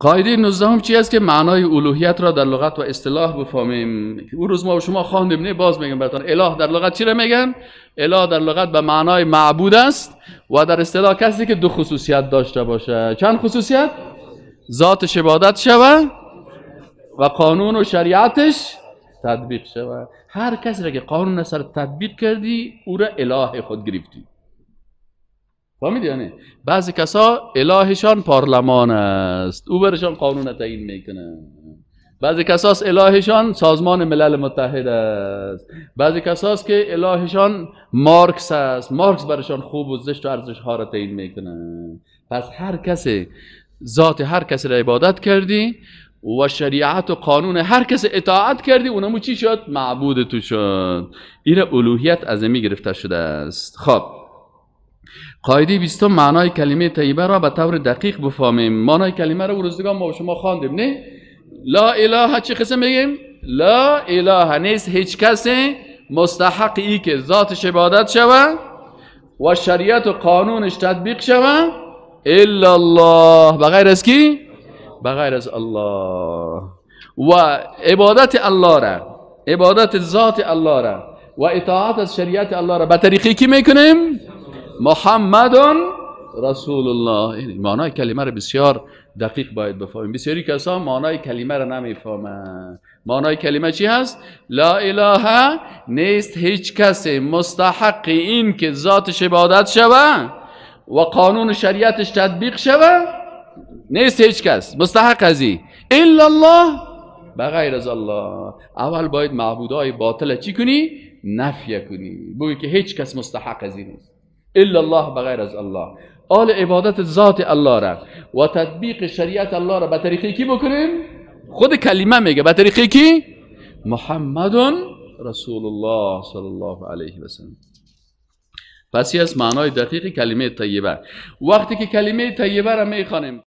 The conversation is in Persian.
قاعده 19 چی است که معنای الوهیت را در لغت و اصطلاح بفهمیم. اون روز ما و شما خواندیم، نه باز میگم براتون. اله در لغت چی را میگن؟ اله در لغت به معنای معبود است و در اصطلاح کسی که دو خصوصیت داشته باشه. چند خصوصیت؟ ذاتش عبادت شوه و قانون و شریعتش تطبیق شوه. هر کسی را که قانون سر تطبیق کردی او را اله خود گرفتی. فهمیدی یا نه؟ بعضی کسا الهشان پارلمان است، او برشان قانون تعیین میکنه. بعضی کساس الهشان سازمان ملل متحد است. بعضی کساس که الهشان مارکس است، مارکس برشان خوب و زشت و ارزش ها را تعیین میکنه. پس هر کسی ذات هر کسی را عبادت کردی و شریعت و قانون هر کسی اطاعت کردی، اونمو چی شد؟ معبود تو شد. این الوهیت از می گرفته شده است. خب قاعده 20 معنای کلمه طیبه را به طور دقیق بفهمیم. معنای کلمه را روزگار ما و شما خواندیم، نه؟ لا اله چه قسم میگیم؟ لا اله، نیست هیچ کسی مستحق ای که ذاتش عبادت شوه و شریعت و قانونش تطبیق شوه الا الله، بغیر از کی؟ بغیر از الله. و عبادت الله را، عبادت ذات الله را و اطاعت از شریعت الله را به طریقی کی میکنیم؟ محمد رسول الله. این معنای کلمه را بسیار دقیق باید بفهمیم. بسیاری کسا معنای کلمه را نمیفهمند. معنای کلمه چی هست؟ لا اله، نیست هیچ کسی مستحق این که ذاتش عبادت شوه و قانون شریعتش تطبیق شوه، نیست هیچ کس مستحق ازی الا الله، بغیر از الله. اول باید معبودای باطل چی کنی؟ نفی کنی، بگی که هیچ کس مستحق ازی نیست الا الله، بغیر از الله. آل عبادت ذات الله را و تطبیق شریعت الله را به طریقی کی بکنیم؟ خود کلمه میگه به طریقی کی؟ محمد رسول الله صلی الله علیه و سلم. پس از معنای دقیق کلمه طیبه. وقتی که کلمه طیبه را میخوانیم